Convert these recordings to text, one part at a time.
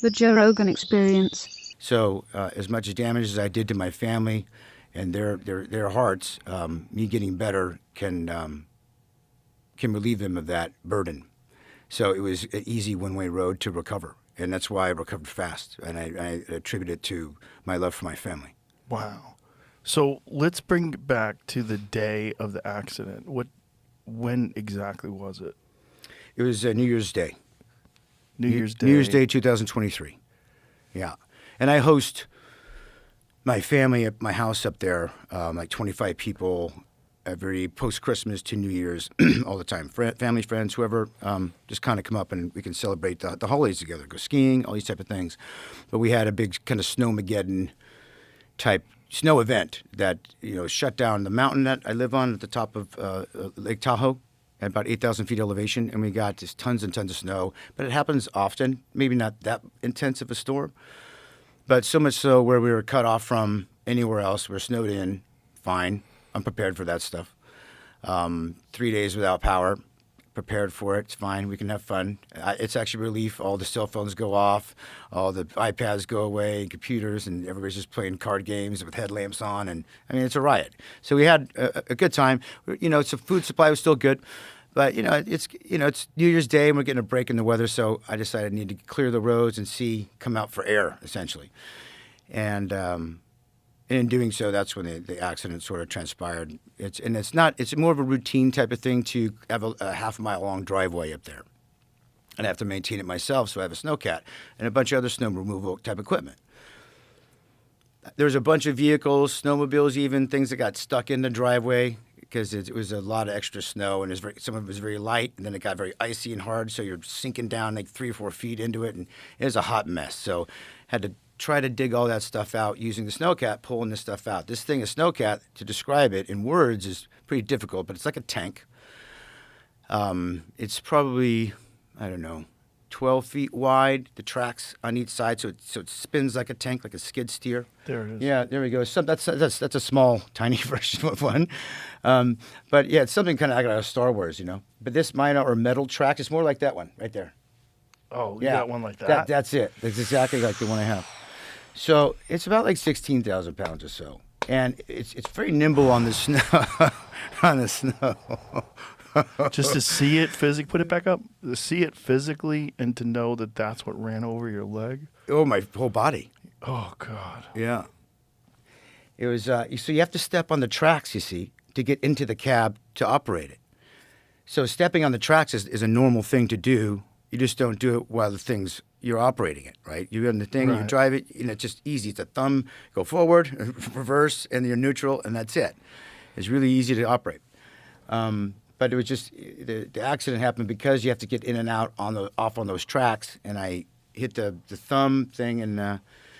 The Joe Rogan Experience. So as much damage as I did to my family and their hearts, me getting better can relieve them of that burden. So it was an easy one-way road to recover, and that's why I recovered fast. And I attribute it to my love for my family. Wow. So let's bring it back to the day of the accident. When exactly was it? It was New Year's Day. New Year's Day. New Year's Day, 2023. Yeah, and I host my family at my house up there, like 25 people, every post-Christmas to New Year's, all the time. Family, friends, whoever, just kind of come up and we can celebrate the holidays together, go skiing, all these type of things. But we had a big kind of snowmageddon type snow event that shut down the mountain that I live on at the top of Lake Tahoe at about 8,000 feet elevation, and we got just tons and tons of snow. But it happens often, maybe not that intense of a storm, but so much so where we were cut off from anywhere else. We're snowed in, fine. I'm prepared for that stuff. 3 days without power, prepared for it. It's fine. We can have fun. It's actually relief. All the cell phones go off, all the iPads go away, computers, and everybody's just playing card games with headlamps on. And I mean, it's a riot. So we had a good time. So food supply was still good, but it's New Year's Day and we're getting a break in the weather. So I decided I need to clear the roads and come out for air essentially, and in doing so, that's when the accident sort of transpired. It's more of a routine type of thing to have a half-mile long driveway up there. And I have to maintain it myself, so I have a snowcat and a bunch of other snow removal type equipment. There's a bunch of vehicles, snowmobiles even, things that got stuck in the driveway because it was a lot of extra snow, and some of it was very light, and then it got very icy and hard, so you're sinking down like 3 or 4 feet into it, and it was a hot mess. So had to try to dig all that stuff out using the snowcat, pulling this stuff out. This thing, a snowcat, to describe it in words is pretty difficult, but it's like a tank. It's probably, 12 feet wide, the tracks on each side, so it spins like a tank, like a skid steer. There it is. Yeah, there we go. That's a small, tiny version of one. But yeah, it's something kind of like out of Star Wars, But mine are metal tracks. It's more like that one right there. Oh, you got one like that? That's it. That's exactly like the one I have. So it's about like 16,000 pounds or so, and it's very nimble on the snow. On the snow. Just to see it physically, put it back up. To see it physically, and to know that that's what ran over your leg. Oh, my whole body. Oh God. Yeah. It was. So you have to step on the tracks, you see, to get into the cab to operate it. So stepping on the tracks is a normal thing to do. You just don't do it while you're operating it, right? You're on the thing, Right. You drive it, it's just easy. It's a thumb, go forward, reverse, and you're neutral, and that's it. It's really easy to operate. But it was just, the accident happened because you have to get in and out off on those tracks, and I hit the thumb thing, and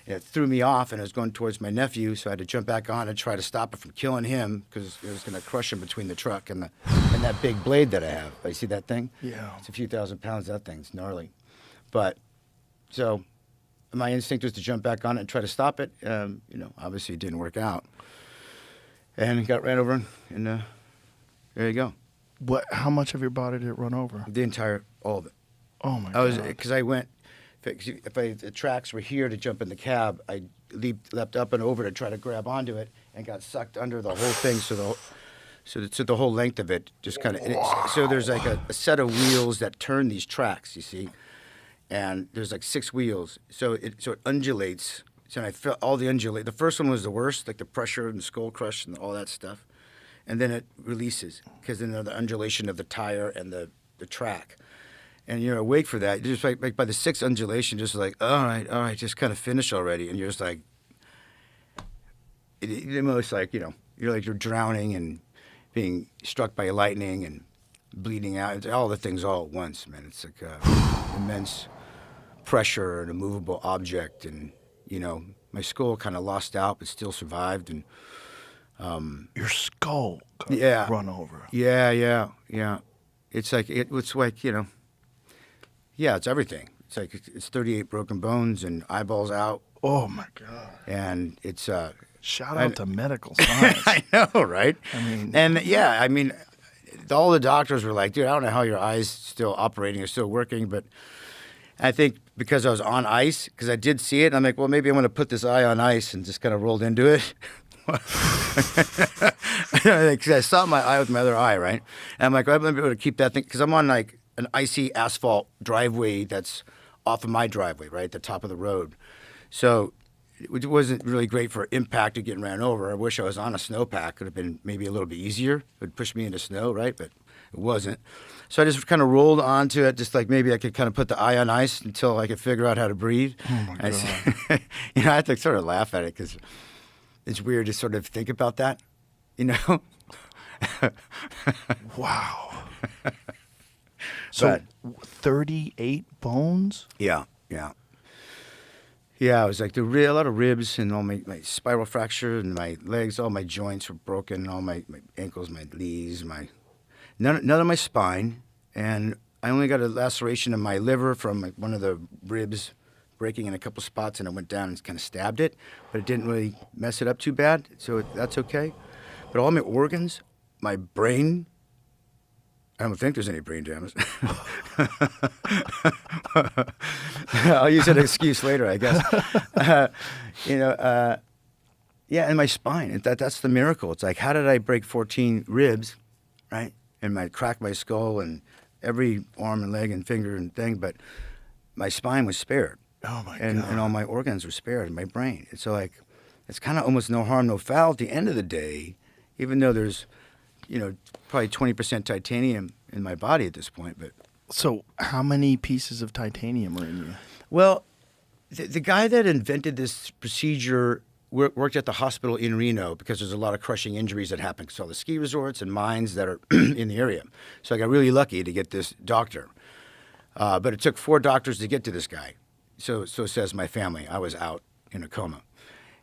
it threw me off, and it was going towards my nephew, so I had to jump back on and try to stop it from killing him because it was going to crush him between the truck and that big blade that I have. You see that thing? Yeah. It's a few thousand pounds. That thing's gnarly. But so my instinct was to jump back on it and try to stop it. Obviously it didn't work out, and it got ran over, and there you go. How much of your body did it run over? All of it. Oh my God. Because I went. If the tracks were here to jump in the cab, I leapt up and over to try to grab onto it and got sucked under the whole thing. So the whole length of it just kind of. So there's like a set of wheels that turn these tracks, you see, and there's like 6 wheels. So it undulates. So I felt all the undulate. The first one was the worst, like the pressure and the skull crush and all that stuff, and then it releases because then the undulation of the tire and the track. And you're awake for that. You're just like by the 6th undulation, just like, all right, just kind of finish already. And you're just like, you're almost like, you're drowning and being struck by lightning and bleeding out. It's all the things all at once, man. It's like immense pressure and a movable object. And, my skull kind of lost out but still survived. And Your skull got Yeah. run over. Yeah. It's like, yeah, it's everything. It's like it's 38 broken bones and eyeballs out, Oh my God. and it's Shout out to medical science. I know, right? I mean, all the doctors were like, dude, I don't know how your eyes still operating or still working, but I think because I was on ice, because I did see it, and I'm like, well, maybe I'm going to put this eye on ice, and just kind of rolled into it. Because I saw my eye with my other eye, right? And I'm like, well, I'm going to be able to keep that thing, because I'm on like an icy asphalt driveway that's off of my driveway, right, at the top of the road. So it wasn't really great for impact of getting ran over. I wish I was on a snowpack. Could have been maybe a little bit easier. It would push me into snow, right? But it wasn't. So I just kind of rolled onto it, just like maybe I could kind of put the eye on ice until I could figure out how to breathe. Oh, my God. I had to sort of laugh at it because it's weird to sort of think about that, you know? Wow. So 38 bones? Yeah. Yeah, it was like a lot of ribs and all my spiral fracture and my legs, all my joints were broken, all my ankles, my knees, none of my spine, and I only got a laceration in my liver from one of the ribs breaking in a couple spots, and I went down and kind of stabbed it, but it didn't really mess it up too bad, so that's okay. But all my organs, my brain, I don't think there's any brain damage. I'll use that excuse later, I guess. Yeah, and my spine. That's the miracle. It's like, how did I break 14 ribs, right? And I cracked my skull and every arm and leg and finger and thing, but my spine was spared. Oh, my God. And all my organs were spared, and my brain. It's so like, it's kind of almost no harm, no foul at the end of the day, even though there's, probably 20% titanium in my body at this point. But so how many pieces of titanium are in you? Well, the guy that invented this procedure worked at the hospital in Reno because there's a lot of crushing injuries that happen. So all the ski resorts and mines that are in the area. So I got really lucky to get this doctor. But it took 4 doctors to get to this guy. So says my family. I was out in a coma.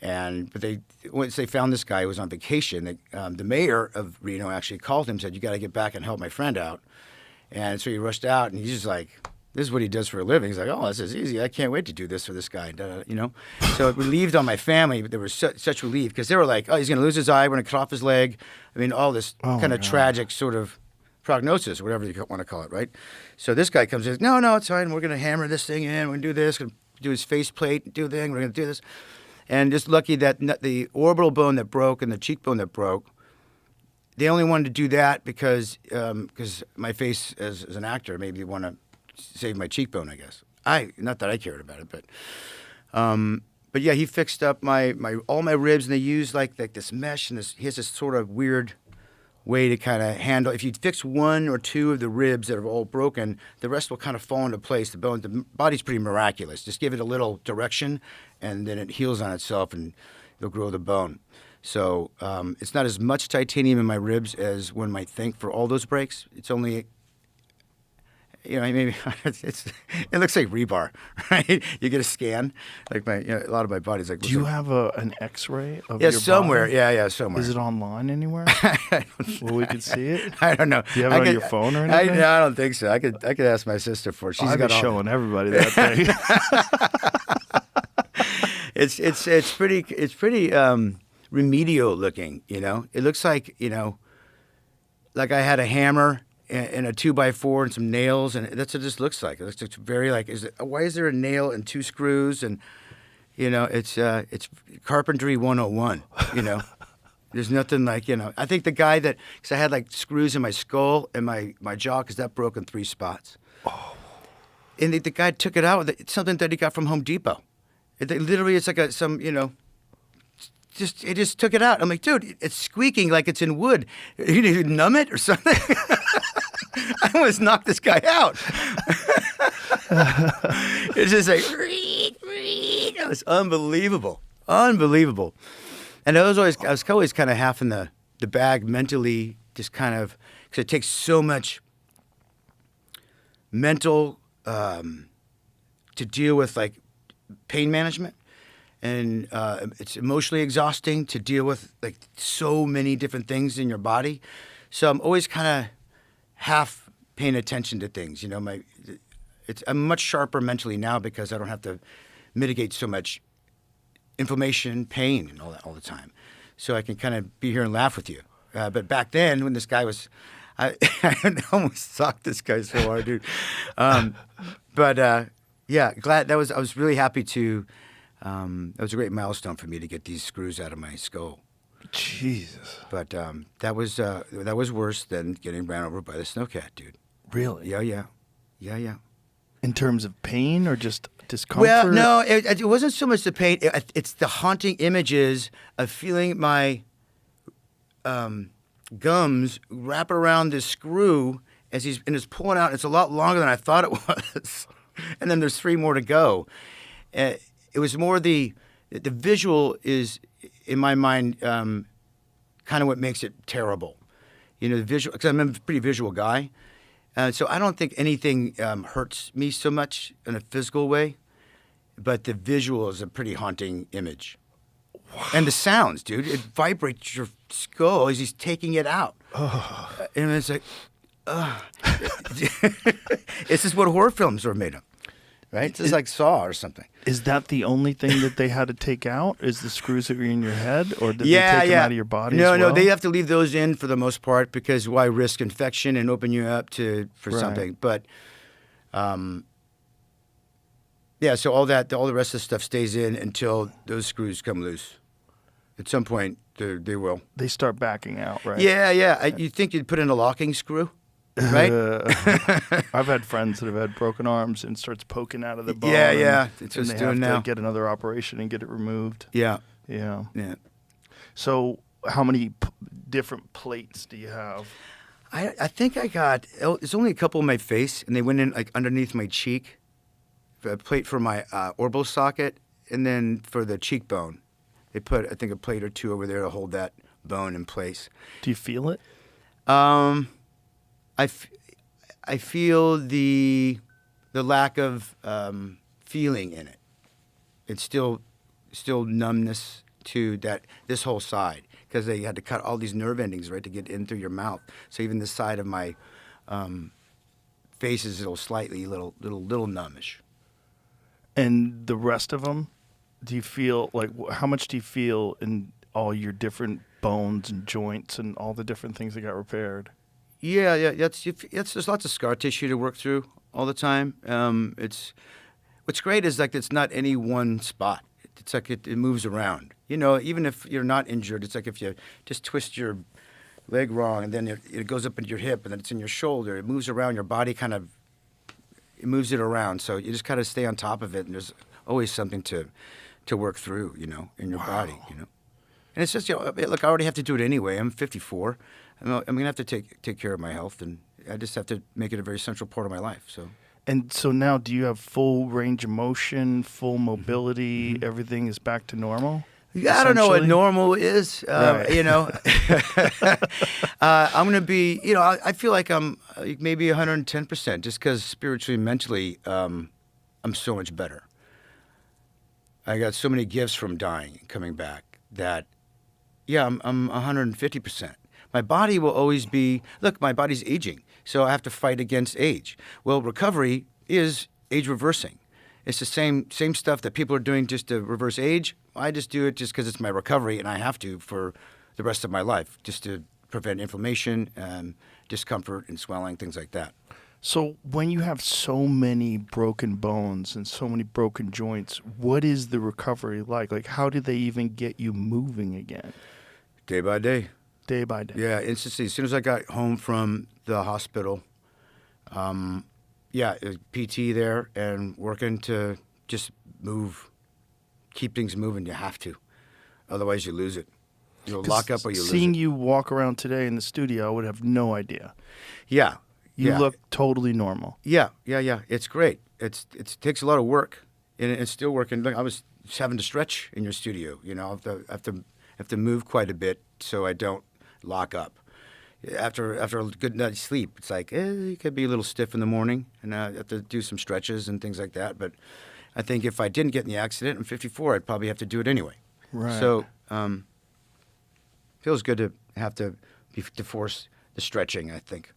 But once they found this guy who was on vacation, the mayor of Reno actually called him and said, you got to get back and help my friend out. And so he rushed out, and he's just like, this is what he does for a living. He's like, oh, this is easy. I can't wait to do this for this guy, So it relieved on my family, but there was such relief because they were like, oh, he's going to lose his eye. We're going to cut off his leg. I mean, all this kind of tragic sort of prognosis, whatever you want to call it, right? So this guy comes in, no, it's fine. We're going to hammer this thing in. We're going to do this. We're going to do his faceplate, do the thing. We're going to do this. And just lucky that the orbital bone that broke and the cheekbone that broke, they only wanted to do that because my face as an actor, maybe they want to save my cheekbone, I guess. Not that I cared about it, but yeah, he fixed up all my ribs, and they used like this mesh, and he has this sort of weird way to kind of handle. If you fix 1 or 2 of the ribs that are all broken, the rest will kind of fall into place. The body's pretty miraculous. Just give it a little direction, and then it heals on itself, and it'll grow the bone. So it's not as much titanium in my ribs as one might think for all those breaks. It's only, maybe it looks like rebar, right? You get a scan, like a lot of my body's like. Do you have an X-ray of your somewhere? Body? Yeah, somewhere. Is it online anywhere? Where we could see it? I don't know. Do you have it on your phone or anything? I don't think so. I could ask my sister for it. I've been showing everybody that thing. It's pretty remedial looking. It looks like like I had a hammer and a 2x4 and some nails, and that's what this looks like. It looks very like, why is there a nail and 2 screws? And it's carpentry 101. There's nothing like I think the guy because I had like screws in my skull and my jaw because that broke in 3 spots. Oh. And the guy took it out. It's something that he got from Home Depot. Literally, it's like it just took it out. I'm like, dude, it's squeaking like it's in wood. You need to numb it or something. I almost knocked this guy out. It's just like, it was unbelievable. And I was always kind of half in the bag mentally, just kind of, because it takes so much mental to deal with like pain management. And it's emotionally exhausting to deal with like so many different things in your body. So I'm always kind of half paying attention to things. I'm much sharper mentally now because I don't have to mitigate so much inflammation, pain, and all that all the time. So I can kind of be here and laugh with you. But back then, when this guy was, I almost socked this guy so hard, dude. But Yeah, glad I was really happy to. That was a great milestone for me to get these screws out of my skull. Jesus. But that was worse than getting ran over by the snowcat, dude. Really? Yeah. In terms of pain or just discomfort? Well, no, it wasn't so much the pain. It's the haunting images of feeling my gums wrap around this screw as it's pulling out. It's a lot longer than I thought it was, and then there's 3 more to go. It was more the visual is in my mind kind of what makes it terrible. You know, the visual, because I'm a pretty visual guy. So I don't think anything hurts me so much in a physical way, but the visual is a pretty haunting image. Wow. And the sounds, dude, it vibrates your skull as he's taking it out. Oh. And it's like, this is what horror films are made of, right? It's just like Saw or something. Is that the only thing that they had to take out? Is the screws that were in your head, or did they take them out of your body? No, they have to leave those in for the most part because why risk infection and open you up for something? But, so all the rest of the stuff stays in until those screws come loose. At some point, they will. They start backing out, right? Yeah. You'd think you'd put in a locking screw. Right? I've had friends that have had broken arms and starts poking out of the bone. Yeah. It's and just they doing have now. to get another operation and get it removed. Yeah. So how many different plates do you have? I think I got, it's only a couple in my face, and they went in like underneath my cheek. A plate for my orbital socket, and then for the cheekbone. They put, I think, a plate or 2 over there to hold that bone in place. Do you feel it? I feel the lack of feeling in it. It's still numbness to this whole side because they had to cut all these nerve endings right to get in through your mouth. So even this side of my face is slightly little numbish. And the rest of them, do you feel like how much do you feel in all your different bones and joints and all the different things that got repaired? Yeah. There's lots of scar tissue to work through all the time. What's great is like it's not any one spot. It's like it moves around. You know, even if you're not injured, it's like if you just twist your leg wrong and then it goes up into your hip and then it's in your shoulder. It moves around your body, it moves it around. So you just kind of stay on top of it, and there's always something to work through, you know, in your body, you know. And it's just, look, I already have to do it anyway. I'm 54. I'm going to have to take care of my health, and I just have to make it a very central part of my life. So. And so now, do you have full range of motion, full mobility? Mm-hmm. Everything is back to normal? Yeah, I don't know what normal is. Right. You know, I'm going to be, you know, I feel like I'm maybe 110% just because spiritually and mentally I'm so much better. I got so many gifts from dying and coming back that, yeah, I'm 150%. My body will always be, look, my body's aging, so I have to fight against age. Well, recovery is age reversing. It's the same stuff that people are doing just to reverse age. I just do it just because it's my recovery, and I have to for the rest of my life, just to prevent inflammation, discomfort, and swelling, things like that. So when you have so many broken bones and so many broken joints, what is the recovery like? Like, how do they even get you moving again? Day by day. Day by day. Yeah, instantly. As soon as I got home from the hospital, it was PT there and working to just move, keep things moving. You have to. Otherwise, you lose it. You'll lock up or you lose it. Seeing you walk around today in the studio, I would have no idea. Yeah. You look totally normal. Yeah. It's great. It takes a lot of work, and it's still working. Look, I was having to stretch in your studio. You know, I have to move quite a bit so I don't lock up. After a good night's sleep, it's like you could be a little stiff in the morning, and I have to do some stretches and things like that. But I think if I didn't get in the accident, I'm 54, I'd probably have to do it anyway. Right. So feels good to have to force the stretching, I think.